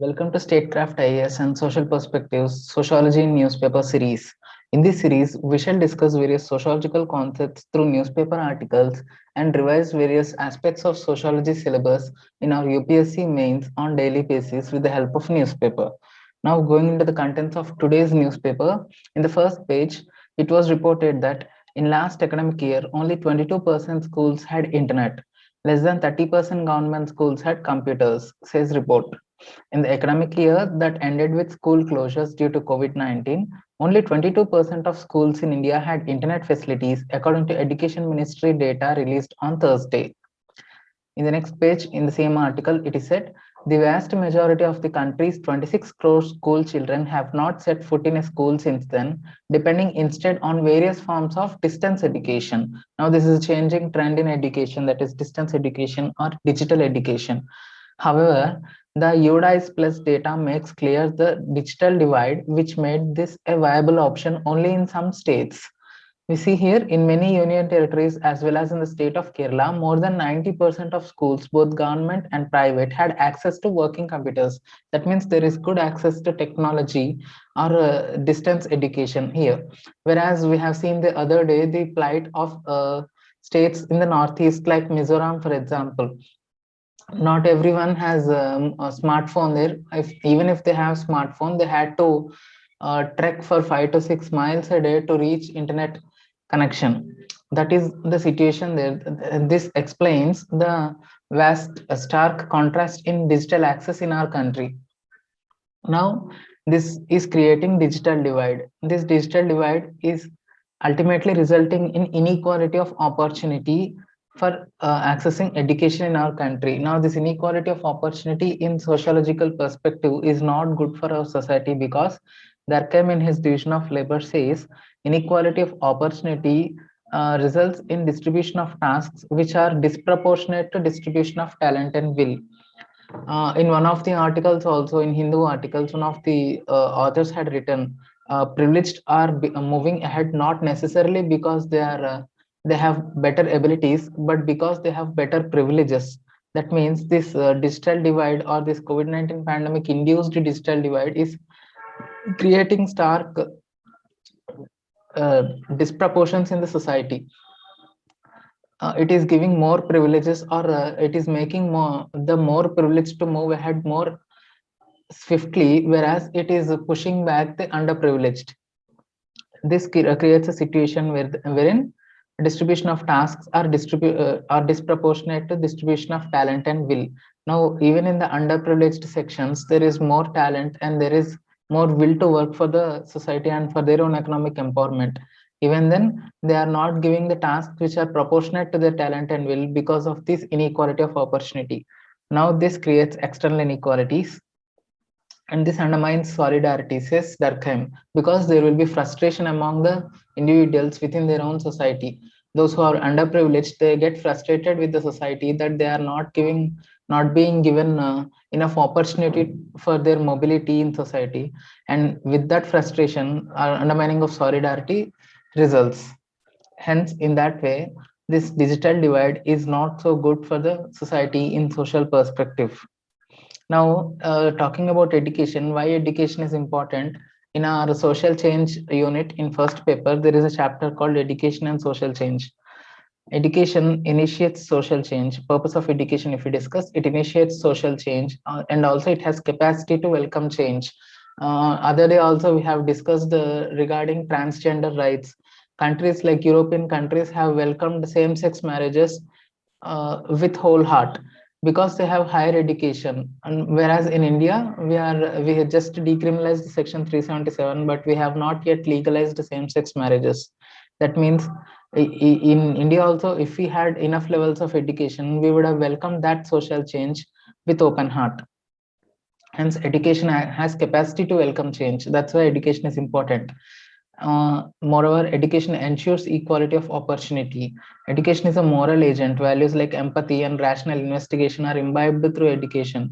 Welcome to Statecraft IAS and Social Perspectives Sociology in Newspaper series. In this series, we shall discuss various sociological concepts through newspaper articles and revise various aspects of sociology syllabus in our UPSC mains on daily basis with the help of newspaper. Now, going into the contents of today's newspaper, in the first page, it was reported that in last academic year, only 22% schools had internet. Less than 30% government schools had computers, says report. In the academic year that ended with school closures due to COVID-19, only 22% of schools in India had internet facilities, according to Education Ministry data released on Thursday. In the next page, in the same article, it is said the vast majority of the country's 26 crore school children have not set foot in a school since then, depending instead on various forms of distance education. Now, this is a changing trend in education, that is, distance education or digital education. However, the UDICE Plus data makes clear the digital divide, which made this a viable option only in some states. We see here in many union territories as well as in the state of Kerala, more than 90% of schools, both government and private, had access to working computers. That means there is good access to technology or distance education here. Whereas we have seen the other day the plight of states in the northeast, like Mizoram, for example. Not everyone has a smartphone there. Even if they have smartphone, they had to trek for 5 to 6 miles a day to reach internet connection. That is the situation there. This explains the vast stark contrast in digital access in our country. Now this is creating digital divide. This digital divide is ultimately resulting in inequality of opportunity for accessing education in our country. Now this inequality of opportunity in sociological perspective is not good for our society, because Durkheim in his division of labor says inequality of opportunity results in distribution of tasks which are disproportionate to distribution of talent and will. In one of the articles, also in Hindu articles, one of the authors had written, privileged are moving ahead not necessarily because they have better abilities, but because they have better privileges. That means this digital divide or this COVID-19 pandemic induced digital divide is creating stark disproportions in the society. It is giving more privileges, or it is making the more privileged to move ahead more swiftly, whereas it is pushing back the underprivileged. This creates a situation wherein distribution of tasks are disproportionate to distribution of talent and will. Now, even in the underprivileged sections, there is more talent and there is more will to work for the society and for their own economic empowerment. Even then, they are not giving the tasks which are proportionate to their talent and will because of this inequality of opportunity. Now, this creates external inequalities, and this undermines solidarity, says Durkheim, because there will be frustration among the individuals within their own society. Those who are underprivileged, they get frustrated with the society that they are not being given enough opportunity for their mobility in society, and with that frustration, undermining of solidarity results. Hence, in that way, this digital divide is not so good for the society in social perspective. Now, talking about education, why education is important. In our social change unit in first paper, there is a chapter called Education and Social Change. Education initiates social change. Purpose of education, if we discuss, it initiates social change, and also it has capacity to welcome change. Other day also we have discussed regarding transgender rights. Countries like European countries have welcomed same-sex marriages with whole heart, because they have higher education. And whereas in India, we have just decriminalized section 377, but we have not yet legalized same-sex marriages. That means in India also, if we had enough levels of education, we would have welcomed that social change with open heart. Hence, education has capacity to welcome change. That's why education is important. Moreover, education ensures equality of opportunity. Education is a moral agent. Values like empathy and rational investigation are imbibed through education.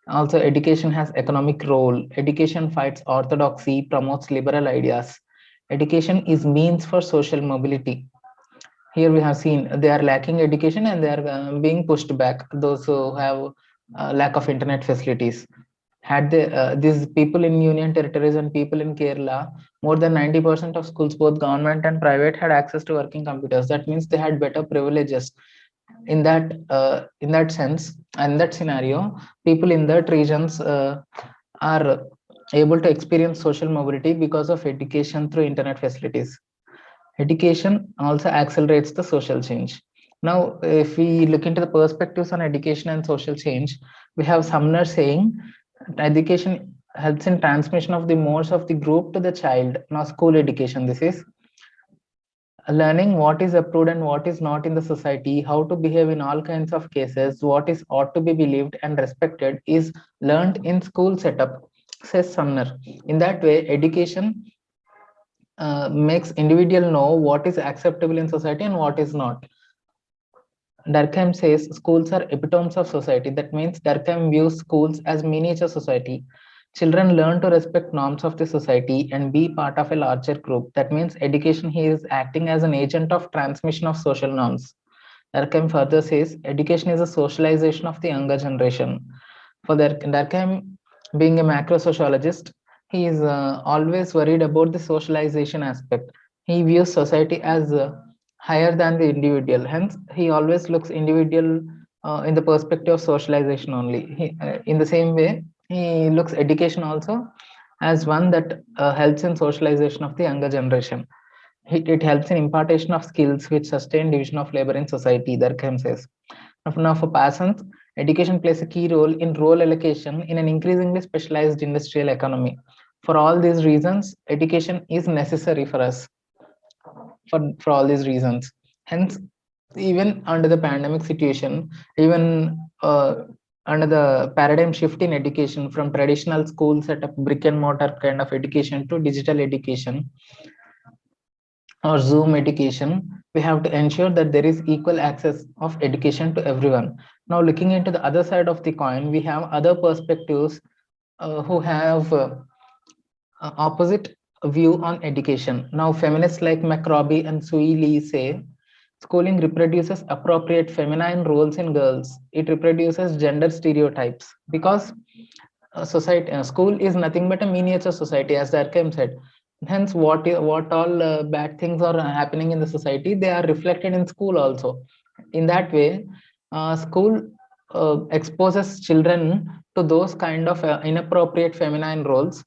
Also, education has economic role. Education fights orthodoxy, promotes liberal ideas. Education is means for social mobility. Here we have seen they are lacking education and they are being pushed back, those who have lack of internet facilities. Had they, these people in Union territories and people in Kerala, more than 90% of schools, both government and private, had access to working computers. That means they had better privileges. In that sense, and that scenario, people in that regions are able to experience social mobility because of education through internet facilities. Education also accelerates the social change. Now, if we look into the perspectives on education and social change, we have Sumner saying education helps in transmission of the modes of the group to the child. Now, school education, this is learning what is approved and what is not in the society, how to behave in all kinds of cases, what is ought to be believed and respected is learned in school setup, says Sumner. In that way, education makes individual know what is acceptable in society and what is not. Durkheim says schools are epitomes of society. That means Durkheim views schools as miniature society. Children learn to respect norms of the society and be part of a larger group. That means education here is acting as an agent of transmission of social norms. Durkheim further says education is a socialization of the younger generation. For Durkheim, being a macro sociologist, he is always worried about the socialization aspect. He views society as higher than the individual. Hence, he always looks individual in the perspective of socialization only. In the same way, he looks education also as one that helps in socialization of the younger generation. It helps in impartation of skills which sustain division of labor in society, Durkheim says. Now, for Parsons, education plays a key role in role allocation in an increasingly specialized industrial economy. For all these reasons, education is necessary for us for all these reasons. Hence, even under the pandemic situation, even under the paradigm shift in education from traditional school setup, brick and mortar kind of education to digital education, or Zoom education, we have to ensure that there is equal access of education to everyone. Now, looking into the other side of the coin, we have other perspectives who have opposite view on education. Now, feminists like McRobbie and Sui Lee say schooling reproduces appropriate feminine roles in girls. It reproduces gender stereotypes because society school is nothing but a miniature society, as Durkheim said. Hence, what all bad things are happening in the society, they are reflected in school also. In that way, school exposes children to those kind of inappropriate feminine roles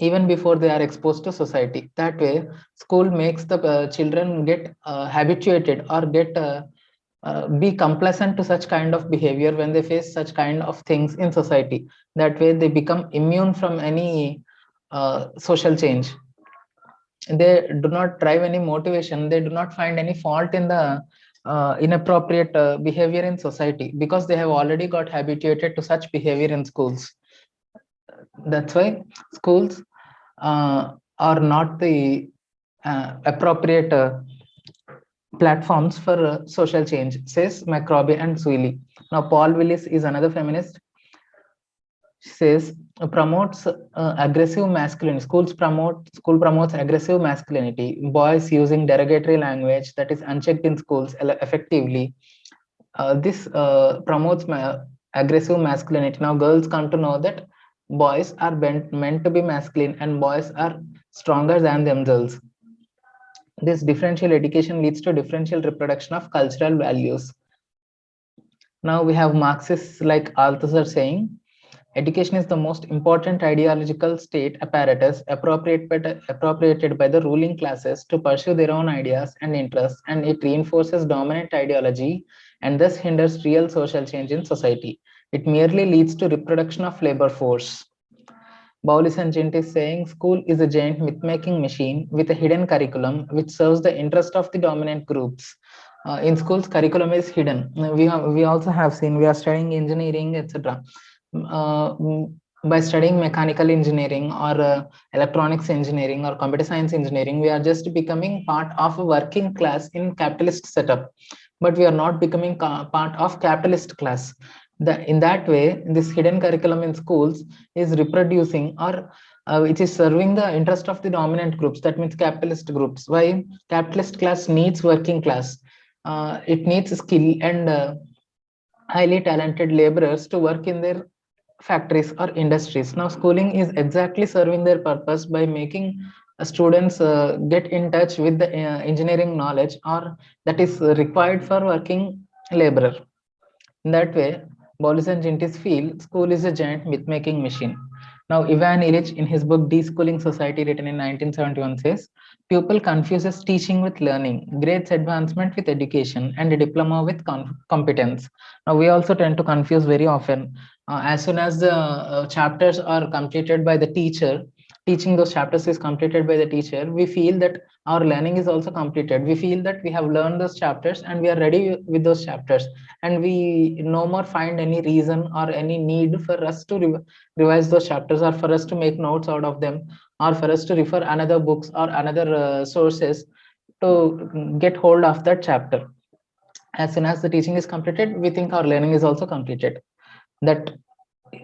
even before they are exposed to society. That way, school makes the children get habituated or get be complacent to such kind of behavior when they face such kind of things in society. That way, they become immune from any social change. They do not drive any motivation. They do not find any fault in the inappropriate behavior in society because they have already got habituated to such behavior in schools. That's why schools are not the appropriate platforms for social change, says McRobbie and Sweeney. Now, Paul Willis is another feminist. She says promotes aggressive masculinity. School promotes aggressive masculinity. Boys using derogatory language that is unchecked in schools effectively. This promotes aggressive masculinity. Now, girls come to know that boys are meant to be masculine and boys are stronger than themselves. This differential education leads to differential reproduction of cultural values. Now we have Marxists like Althusser saying, education is the most important ideological state apparatus appropriated by the ruling classes to pursue their own ideas and interests, and it reinforces dominant ideology and thus hinders real social change in society. It merely leads to reproduction of labor force. Bowlis and Jint is saying school is a giant myth-making machine with a hidden curriculum which serves the interest of the dominant groups. In schools, curriculum is hidden. We also have seen we are studying engineering, etc. By studying mechanical engineering or electronics engineering or computer science engineering, we are just becoming part of a working class in capitalist setup, but we are not becoming part of capitalist class. In that way, this hidden curriculum in schools is reproducing or which is serving the interest of the dominant groups. That means capitalist groups. Why? Capitalist class needs working class. It needs skill and highly talented laborers to work in their factories or industries. Now schooling is exactly serving their purpose by making students get in touch with the engineering knowledge or that is required for working laborer. In that way, Bolis and Jintis feel school is a giant myth-making machine. Now, Ivan Illich, in his book Deschooling Society, written in 1971, says, "Pupil confuses teaching with learning, grades advancement with education, and a diploma with competence." Now, we also tend to confuse very often. As soon as the chapters are completed by the teacher, teaching those chapters is completed by the teacher, we feel that our learning is also completed. We feel that we have learned those chapters and we are ready with those chapters, and we no more find any reason or any need for us to revise those chapters, or for us to make notes out of them, or for us to refer another books or another sources to get hold of that chapter. As soon as the teaching is completed, we think our learning is also completed. That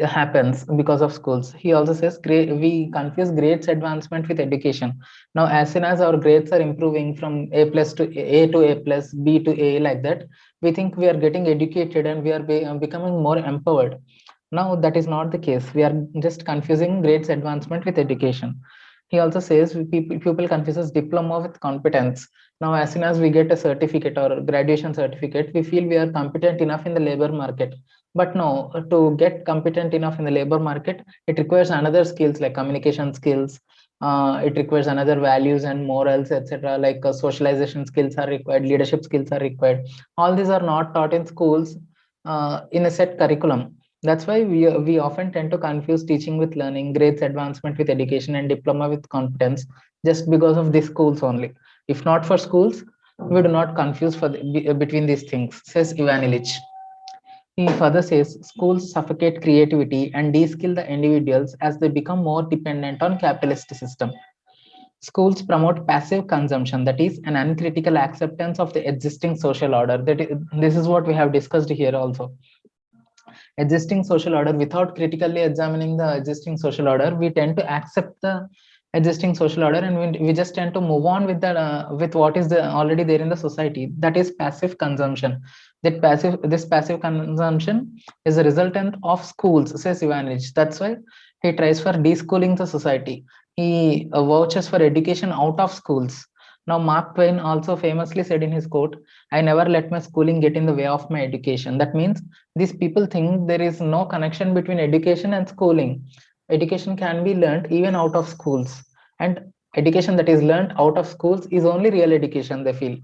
happens because of schools. He also says we confuse grades advancement with education. Now, as soon as our grades are improving from A plus to A plus, B to A, like that, we think we are getting educated and we are becoming more empowered. Now, that is not the case. We are just confusing grades advancement with education. He also says people confuses diploma with competence. Now, as soon as we get a certificate or graduation certificate, we feel we are competent enough in the labor market. But no, to get competent enough in the labor market, it requires another skills like communication skills. It requires another values and morals, etc. Like socialization skills are required, leadership skills are required. All these are not taught in schools in a set curriculum. That's why we often tend to confuse teaching with learning, grades advancement with education, and diploma with competence, just because of these schools only. If not for schools, we do not confuse between these things, says Ivan Illich. He further says schools suffocate creativity and de-skill the individuals as they become more dependent on capitalist system. Schools promote passive consumption, that is, an uncritical acceptance of the existing social order. This is what we have discussed here also. Existing social order, without critically examining the existing social order, we tend to accept the existing social order, and we just tend to move on with that with what is already there in the society. That is passive consumption. This passive consumption is a resultant of schools, says Ivanich. That's why he tries for deschooling the society. He vouches for education out of schools. Now, Mark Twain also famously said in his quote, "I never let my schooling get in the way of my education." That means these people think there is no connection between education and schooling. Education can be learned even out of schools, and education that is learned out of schools is only real education, they feel.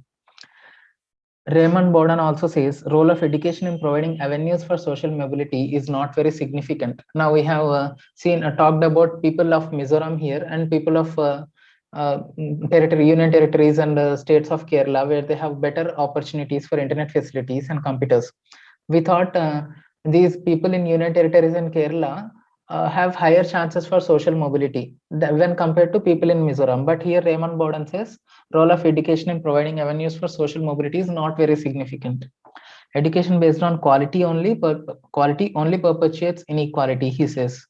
Raymond Borden also says role of education in providing avenues for social mobility is not very significant. Now we have seen talked about people of Mizoram here and people of union territories and states of Kerala, where they have better opportunities for internet facilities and computers. We thought these people in union territories and Kerala have higher chances for social mobility when compared to people in Mizoram. But here Raymond Borden says role of education in providing avenues for social mobility is not very significant. Education based on quality only perpetuates inequality, he says.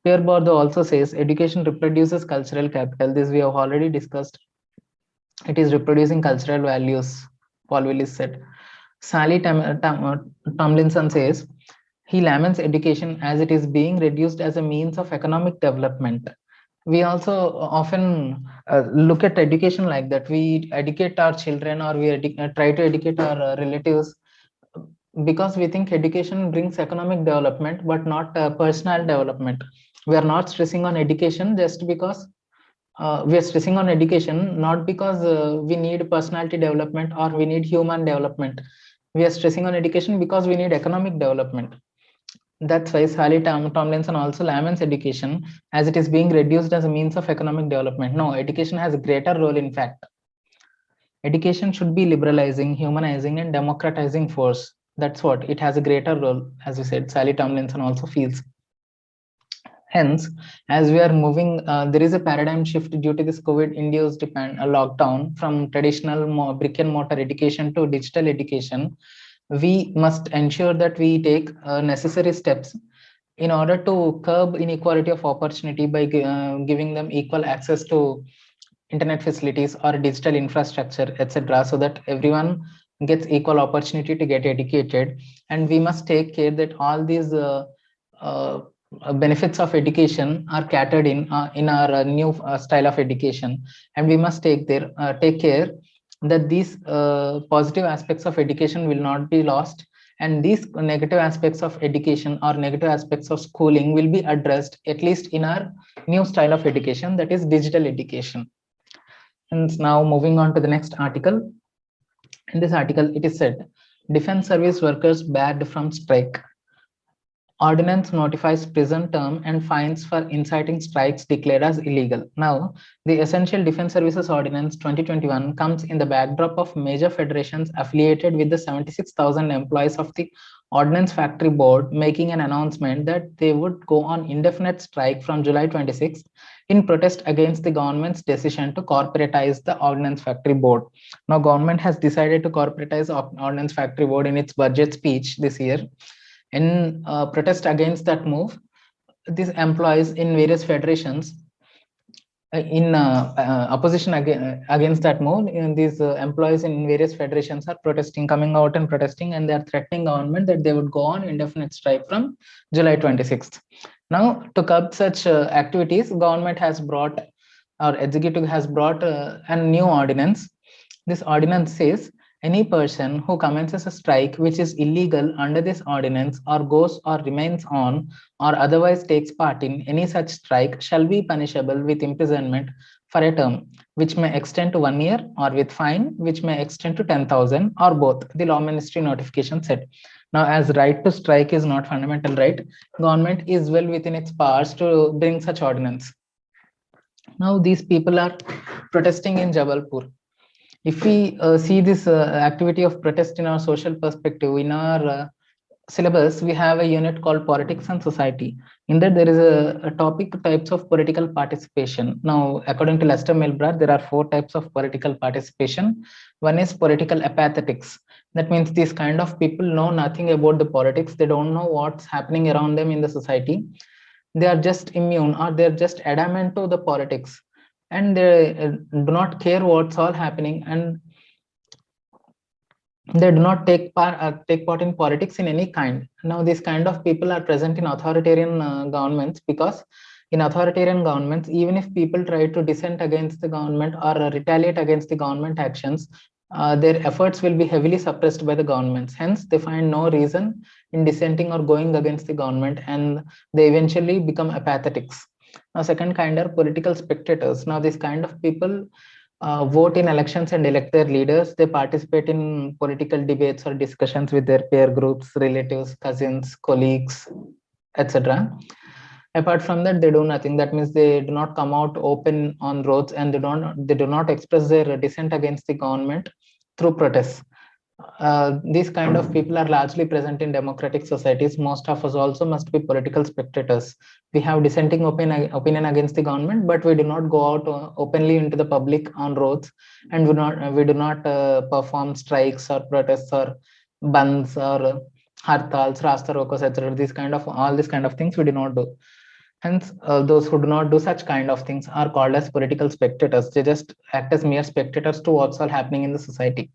Pierre Bourdieu also says education reproduces cultural capital. This we have already discussed. It is reproducing cultural values, Paul Willis said. Sally Tomlinson says he laments education as it is being reduced as a means of economic development. We also often look at education like that. We educate our children, or we try to educate our relatives because we think education brings economic development but not personal development. We are not stressing on education just because we are stressing on education not because we need personality development or we need human development. We are stressing on education because we need economic development. That's why Sally Tomlinson also laments education as it is being reduced as a means of economic development. No, education has a greater role, in fact. Education should be liberalizing, humanizing, and democratizing force. That's what it has a greater role, as we said. Sally Tomlinson also feels. Hence, as we are moving, there is a paradigm shift due to this COVID-induced lockdown from traditional brick and mortar education to digital education. We must ensure that we take necessary steps in order to curb inequality of opportunity by giving them equal access to internet facilities or digital infrastructure, etc., so that everyone gets equal opportunity to get educated. And we must take care that all these benefits of education are catered in our new style of education, and we must take care that these positive aspects of education will not be lost, and these negative aspects of education or negative aspects of schooling will be addressed at least in our new style of education, that is digital education. And now moving on to the next article. In this article, it is said, defense service workers barred from strike. Ordinance notifies prison term and fines for inciting strikes declared as illegal. Now, the Essential Defense Services Ordinance 2021 comes in the backdrop of major federations affiliated with the 76,000 employees of the Ordnance Factory Board making an announcement that they would go on indefinite strike from July 26th in protest against the government's decision to corporatize the Ordnance Factory Board. Now, government has decided to corporatize Ordnance Factory Board in its budget speech this year. In protest against that move, these employees in various federations, in opposition against that move, these employees in various federations are protesting, coming out and protesting, and they are threatening government that they would go on indefinite strike from July 26th. Now, to curb such activities, government has brought, or executive has brought a new ordinance. This ordinance says any person who commences a strike which is illegal under this ordinance or goes or remains on or otherwise takes part in any such strike shall be punishable with imprisonment for a term which may extend to 1 year or with fine which may extend to 10,000 or both, the law ministry notification said. Now, as right to strike is not fundamental right, government is well within its powers to bring such ordinance. Now, these people are protesting in Jabalpur. If we see this activity of protest in our social perspective, in our syllabus, we have a unit called politics and society. In that, there is a topic types of political participation. Now, according to Lester Milbrad, there are 4 types of political participation. One is political apathetics. That means these kind of people know nothing about the politics. They don't know what's happening around them in the society. They are just immune, or they're just adamant to the politics, and they do not care what's all happening, and they do not take part in politics in any kind. Now, these kind of people are present in authoritarian governments, because in authoritarian governments, even if people try to dissent against the government or retaliate against the government actions, their efforts will be heavily suppressed by the governments. Hence, they find no reason in dissenting or going against the government, and they eventually become apathetics. Now, second kind are political spectators. Now, these kind of people vote in elections and elect their leaders. They participate in political debates or discussions with their peer groups, relatives, cousins, colleagues, etc. Apart from that, they do nothing. That means they do not come out open on roads, and they do not express their dissent against the government through protests. These kind of people are largely present in democratic societies. Most of us also must be political spectators. We have dissenting opinion against the government, but we do not go out openly into the public on roads, and we do not perform strikes or protests or bands or hartals, rasta rokos, etc. All these kind of things we do not do. Hence, those who do not do such kind of things are called as political spectators. They just act as mere spectators to what's all happening in the society.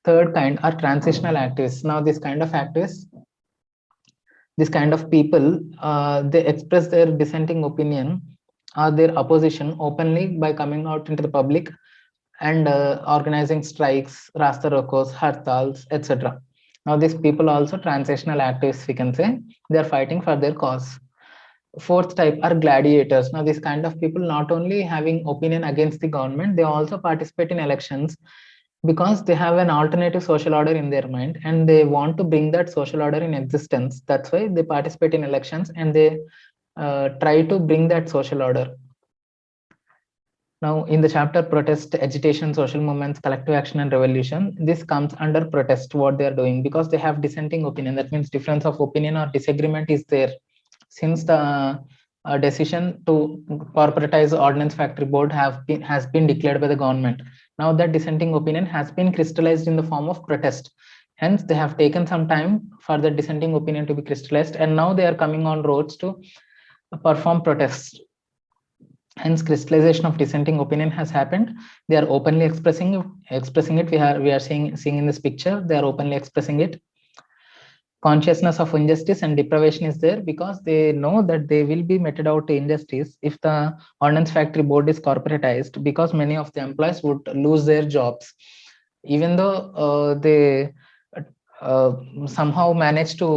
Third kind are transitional activists. Now, this kind of activists, this kind of people, they express their dissenting opinion or their opposition openly by coming out into the public and organizing strikes, rasta rokos, hartals, etc. Now, these people also transitional activists, we can say. They are fighting for their cause. Fourth type are gladiators. Now, this kind of people not only having opinion against the government, they also participate in elections because they have an alternative social order in their mind, and they want to bring that social order in existence. That's why they participate in elections, and they try to bring that social order. Now, in the chapter protest, agitation, social movements, collective action, and revolution, this comes under protest, what they are doing, because they have dissenting opinion. That means difference of opinion or disagreement is there. Since the decision to corporatize Ordnance Factory Board has been declared by the government, now that dissenting opinion has been crystallized in the form of protest. Hence, they have taken some time for the dissenting opinion to be crystallized, and now they are coming on roads to perform protests. Hence, crystallization of dissenting opinion has happened. They are openly expressing it. We are seeing in this picture. They are openly expressing it. consciousness of injustice and deprivation is there because they know that they will be meted out to injustice if the ordnance factory board is corporatized, because many of the employees would lose their jobs. Even though they uh, somehow manage to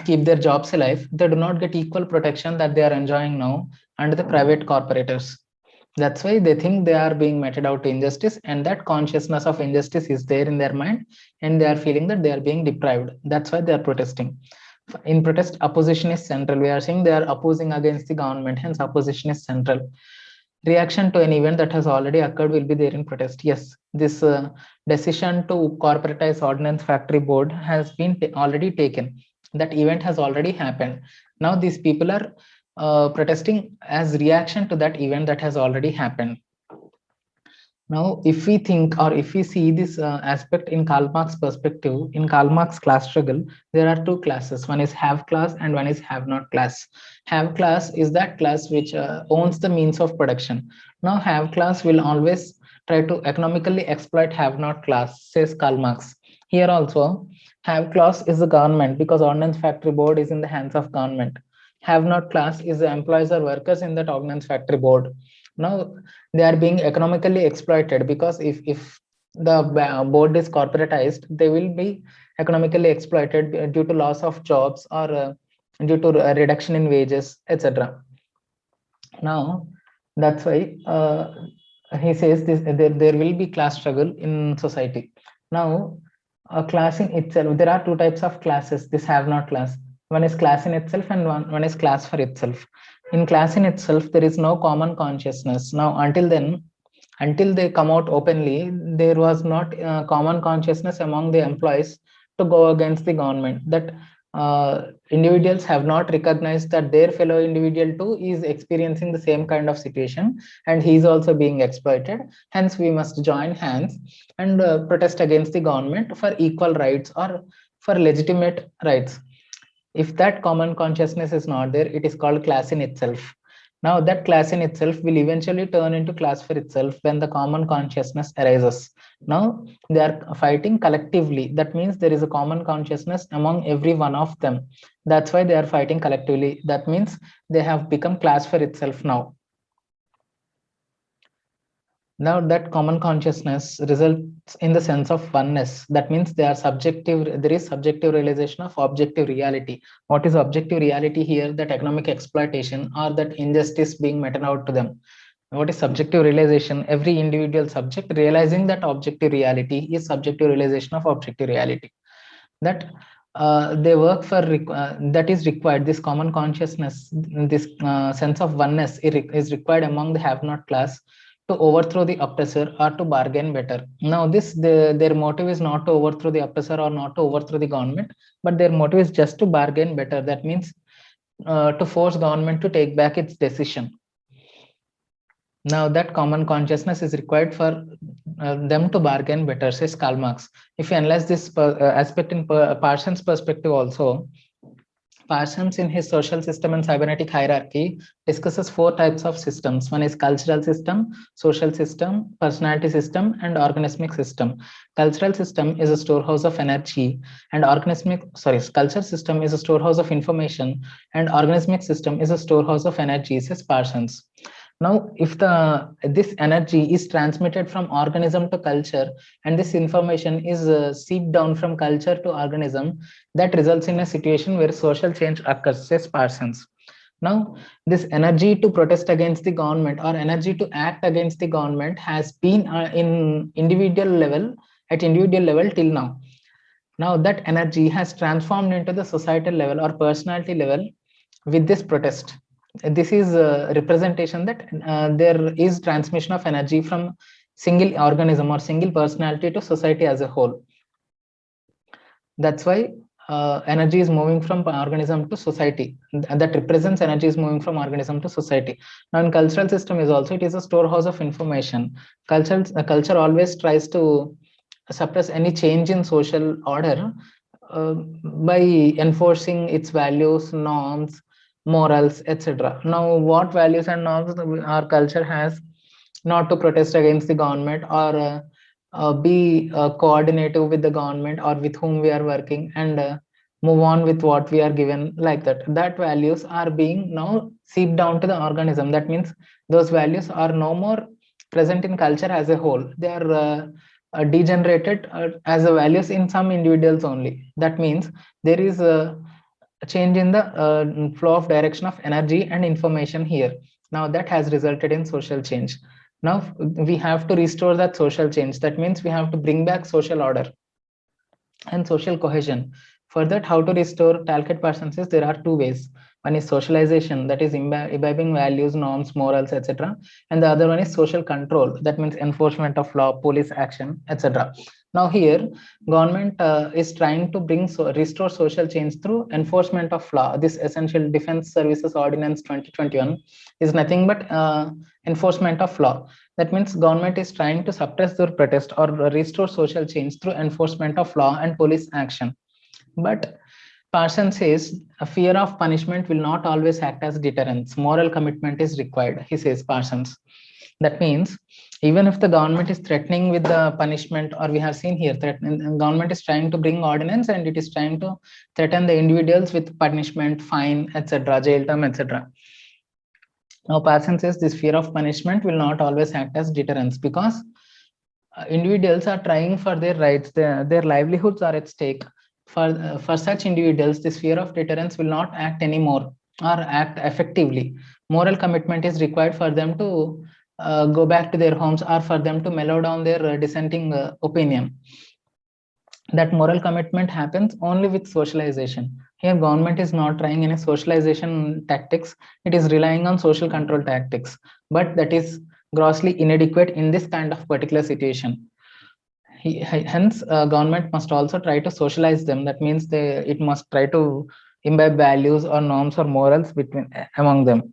keep their jobs alive, they do not get equal protection that they are enjoying now under the private corporators. That's why they think they are being meted out to injustice, and that consciousness of injustice is there in their mind, and they are feeling that they are being deprived. That's why they are protesting. In protest, opposition is central. We are saying they are opposing against the government, hence opposition is central. Reaction to an event that has already occurred will be there in protest. Yes, this decision to corporatize ordnance factory board has been already taken. That event has already happened. Now these people are protesting as reaction to that event that has already happened. Now, if we think or if we see this aspect in Karl Marx perspective, in Karl Marx class struggle, there are two classes. One is have class and one is have not class. Have class is that class which owns the means of production. Now, have class will always try to economically exploit have not class, says Karl Marx. Here also, have class is the government because ordnance factory board is in the hands of government. Have not class is the employees or workers in that ordnance factory board. Now they are being economically exploited because if the board is corporatized, they will be economically exploited due to loss of jobs or due to a reduction in wages, etc. Now that's why he says this, there will be class struggle in society. Now class in itself, there are two types of classes. This have not class. One is class in itself and one is class for itself. In class in itself, there is no common consciousness. Now until then, until they come out openly, there was not common consciousness among the employees to go against the government. That individuals have not recognized that their fellow individual too is experiencing the same kind of situation, and he is also being exploited. Hence, we must join hands and protest against the government for equal rights or for legitimate rights. If that common consciousness is not there, it is called class in itself. Now that class in itself will eventually turn into class for itself when the common consciousness arises. Now they are fighting collectively. That means there is a common consciousness among every one of them. That's why they are fighting collectively. That means they have become class for itself now. Now that common consciousness results in the sense of oneness. That means they are subjective, there is subjective realization of objective reality. What is objective reality here? That economic exploitation or that injustice being meted out to them. What is subjective realization? Every individual subject realizing that objective reality is subjective realization of objective reality. That they work for that is required. This common consciousness, this sense of oneness is required among the have not class to overthrow the oppressor or to bargain better. Now their motive is not to overthrow the oppressor or not to overthrow the government, but their motive is just to bargain better. That means to force government to take back its decision. Now that common consciousness is required for them to bargain better, says Karl Marx. If you analyze this aspect in Parsons' perspective also, Parsons in his social system and cybernetic hierarchy discusses four types of systems. One is cultural system, social system, personality system, and organismic system. Cultural system is a storehouse of energy, and culture system is a storehouse of information, and organismic system is a storehouse of energy, says Parsons. Now if this energy is transmitted from organism to culture, and this information is seeped down from culture to organism, that results in a situation where social change occurs, says Parsons. Now this energy to protest against the government or energy to act against the government has been in individual level, at individual level till now. Now that energy has transformed into the societal level or personality level with this protest. This is a representation that there is transmission of energy from single organism or single personality to society as a whole. That's why energy is moving from organism to society. That represents energy is moving from organism to society. Now in cultural system is also, it is a storehouse of information. Culture always tries to suppress any change in social order by enforcing its values, norms, morals, etc. Now what values and norms our culture has? Not to protest against the government or be coordinative with the government or with whom we are working, and move on with what we are given, like that. That values are being now seeped down to the organism. That means those values are no more present in culture as a whole. They are degenerated as a values in some individuals only. That means there is a change in the flow of direction of energy and information here. Now that has resulted in social change. Now we have to restore that social change. That means we have to bring back social order and social cohesion. For that, how to restore Talcott Parsons says there are two ways. One is socialization, that is imbibing values, norms, morals, etc. And the other one is social control, that means enforcement of law, police action, etc. Now here, government is trying to restore social change through enforcement of law. This Essential Defense Services Ordinance 2021 is nothing but enforcement of law. That means government is trying to suppress their protest or restore social change through enforcement of law and police action. But Parsons says a fear of punishment will not always act as deterrence. Moral commitment is required, he says, Parsons. That means even if the government is threatening with the punishment, or we have seen here, government is trying to bring ordinance and it is trying to threaten the individuals with punishment, fine, etc., jail term, etc. Now, Parsons says this fear of punishment will not always act as deterrence, because individuals are trying for their rights, their livelihoods are at stake. For such individuals, this fear of deterrence will not act anymore or act effectively. Moral commitment is required for them to go back to their homes, or for them to mellow down their dissenting opinion. That moral commitment happens only with socialization. Here, government is not trying any socialization tactics, it is relying on social control tactics, but that is grossly inadequate in this kind of particular situation. Hence, government must also try to socialize them. That means it must try to imbibe values or norms or morals between among them.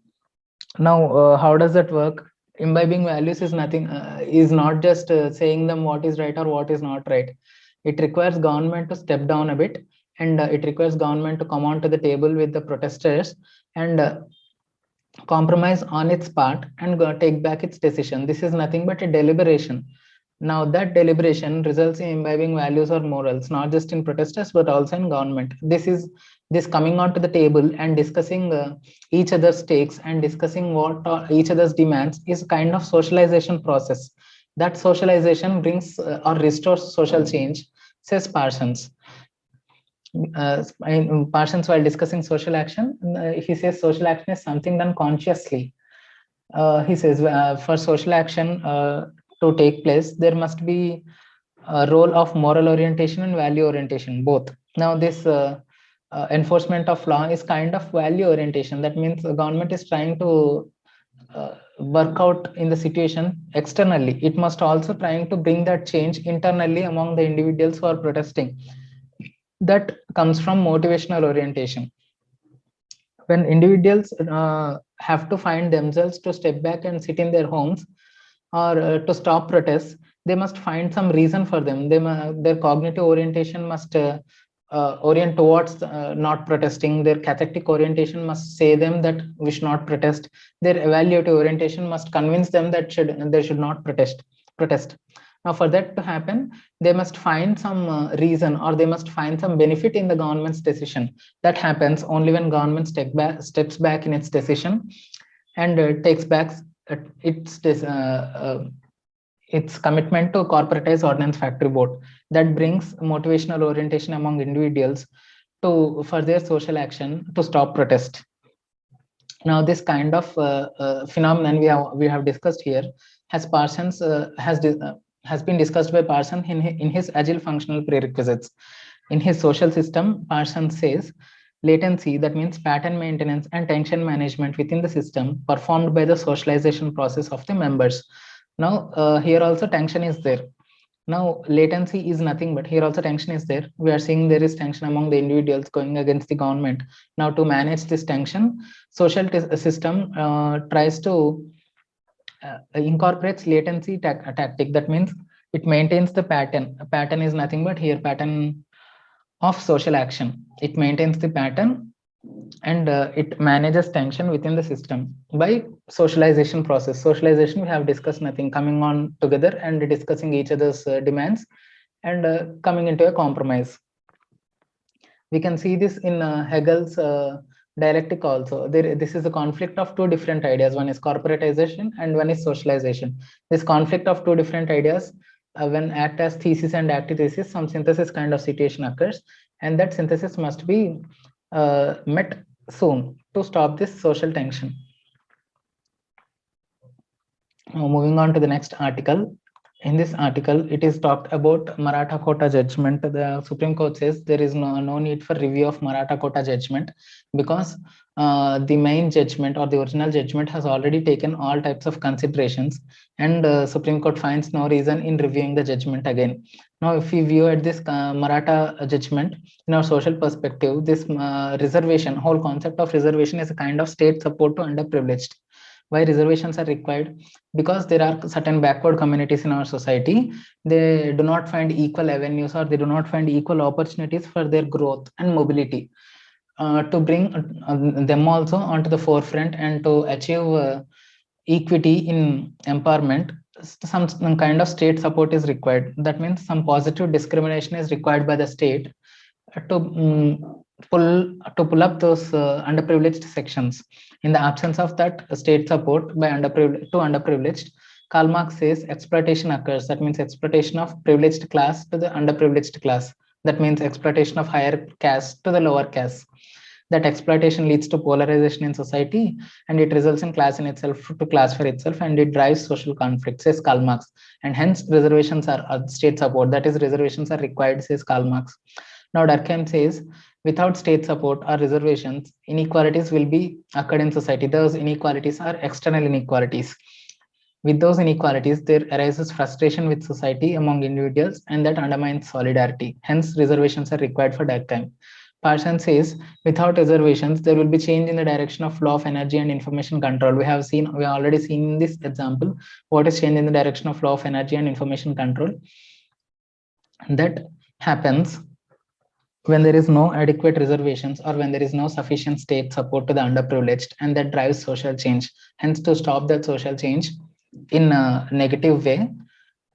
Now, how does that work? Imbibing values is nothing, is not just saying them what is right or what is not right. It requires government to step down a bit, and it requires government to come onto the table with the protesters and compromise on its part and take back its decision. This is nothing but a deliberation. Now that deliberation results in imbibing values or morals, not just in protesters but also in government. This coming onto the table and discussing each other's takes and discussing what each other's demands is kind of socialization process. That socialization brings or restores social change, says Parsons. Parsons, while discussing social action, he says social action is something done consciously. He says for social action to take place, there must be a role of moral orientation and value orientation, both. Now, this enforcement of law is kind of value orientation. That means the government is trying to work out in the situation externally. It must also trying to bring that change internally among the individuals who are protesting. That comes from motivational orientation. When individuals have to find themselves to step back and sit in their homes, or to stop protests, they must find some reason for them. Their cognitive orientation must orient towards not protesting. Their cathartic orientation must say them that we should not protest. Their evaluative orientation must convince them that they should not protest. Now, for that to happen, they must find some reason, or they must find some benefit in the government's decision. That happens only when government steps back in its decision and takes back its its commitment to corporatize Ordnance Factory Board. That brings motivational orientation among individuals to for their social action to stop protest. Now, this kind of phenomenon we have discussed here has Parsons has been discussed by Parsons in his Agile Functional Prerequisites. In his social system, Parsons says latency, that means pattern maintenance and tension management within the system, performed by the socialization process of the members. Now, here also tension is there. Now, latency is nothing but here also tension is there. We are seeing there is tension among the individuals going against the government. Now, to manage this tension, social system tries to incorporates latency tactic. That means it maintains the pattern. A pattern is nothing but here pattern of social action. It maintains the pattern and it manages tension within the system by socialization process. Socialization, we have discussed nothing, coming on together and discussing each other's demands and coming into a compromise. We can see this in Hegel's dialectic also. This is a conflict of two different ideas. One is corporatization and one is socialization. This conflict of two different ideas, when act as thesis and antithesis, some synthesis kind of situation occurs, and that synthesis must be met soon to stop this social tension. Now, moving on to the next article. In this article, it is talked about Maratha Kota judgment. The Supreme Court says there is no need for review of Maratha Kota judgment because the main judgment or the original judgment has already taken all types of considerations, and Supreme Court finds no reason in reviewing the judgment again. Now, if we view at this Maratha judgment in our social perspective, this reservation, whole concept of reservation is a kind of state support to underprivileged. Why reservations are required? Because there are certain backward communities in our society. They do not find equal avenues, or they do not find equal opportunities for their growth and mobility. To bring them also onto the forefront and to achieve equity in empowerment, some kind of state support is required. That means some positive discrimination is required by the state to pull up those underprivileged sections. In the absence of that state support by underprivileged, Karl Marx says exploitation occurs. That means exploitation of privileged class to the underprivileged class. That means exploitation of higher caste to the lower caste. That exploitation leads to polarization in society, and it results in class in itself to class for itself, and it drives social conflict, says Karl Marx. And hence reservations are state support. That is, reservations are required, says Karl Marx. Now, Durkheim says, without state support or reservations, inequalities will be occurred in society. Those inequalities are external inequalities. With those inequalities, there arises frustration with society among individuals, and that undermines solidarity. Hence, reservations are required for Durkheim. Parsons says, without reservations, there will be change in the direction of flow of energy and information control. We have already seen in this example what is change in the direction of flow of energy and information control. That happens when there is no adequate reservations, or when there is no sufficient state support to the underprivileged, and that drives social change. Hence, to stop that social change in a negative way,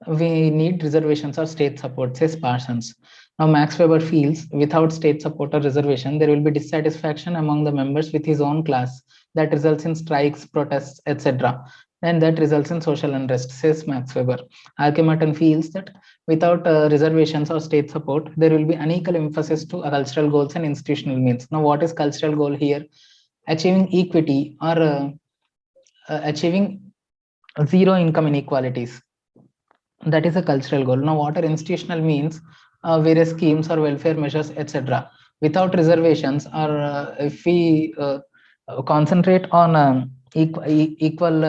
we need reservations or state support, says Parsons. Now, Max Weber feels without state support or reservation, there will be dissatisfaction among the members with his own class that results in strikes, protests, etc. And that results in social unrest, says Max Weber. Archimedes feels that without reservations or state support, there will be unequal emphasis to cultural goals and institutional means. Now, what is cultural goal here? Achieving equity, or achieving zero income inequalities. That is a cultural goal. Now, what are institutional means? Various schemes or welfare measures, etc. Without reservations, or if we concentrate on equal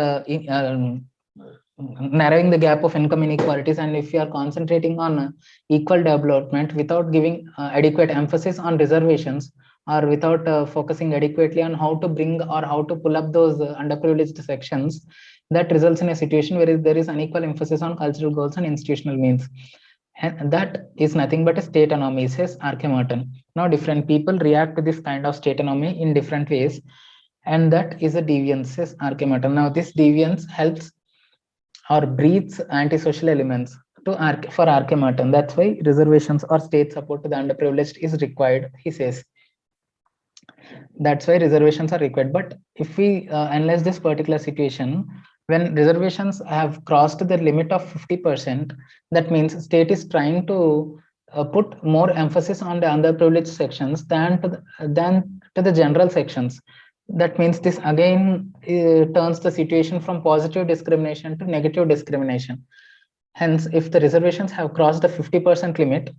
narrowing the gap of income inequalities, and if we are concentrating on equal development without giving adequate emphasis on reservations, or without focusing adequately on how to bring or how to pull up those underprivileged sections, that results in a situation where there is unequal emphasis on cultural goals and institutional means. And that is nothing but a state anomaly, says Archimedes. Now, different people react to this kind of state anomaly in different ways, and that is a deviance, says Archimedes. Now, this deviance helps or breeds antisocial elements for Archimedes. That's why reservations or state support to the underprivileged is required, he says. That's why reservations are required. But if we analyze this particular situation, when reservations have crossed the limit of 50%, that means state is trying to put more emphasis on the underprivileged sections than to the general sections. That means this again turns the situation from positive discrimination to negative discrimination. Hence, if the reservations have crossed the 50% limit,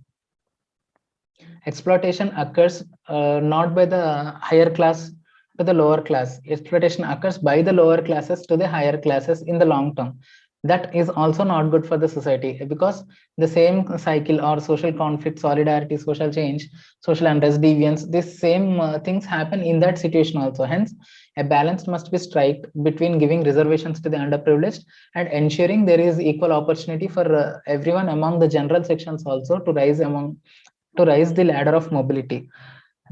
exploitation occurs not by the higher class to the lower class. Exploitation occurs by the lower classes to the higher classes in the long term. That is also not good for the society, because the same cycle or social conflict, solidarity, social change, social unrest, deviance, these same things happen in that situation also. Hence, a balance must be struck between giving reservations to the underprivileged and ensuring there is equal opportunity for everyone among the general sections also to rise the ladder of mobility.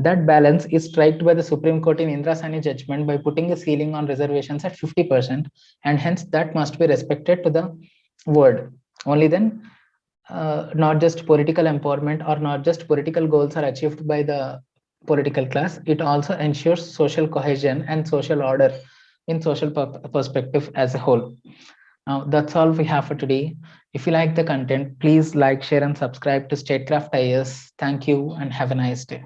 That balance is struck by the Supreme Court in Indrasani judgment by putting a ceiling on reservations at 50%, and hence that must be respected to the word. Only then not just political empowerment or not just political goals are achieved by the political class, it also ensures social cohesion and social order in social perspective as a whole. Now, that's all we have for today. If you like the content, please like, share, and subscribe to Statecraft IS. Thank you and have a nice day.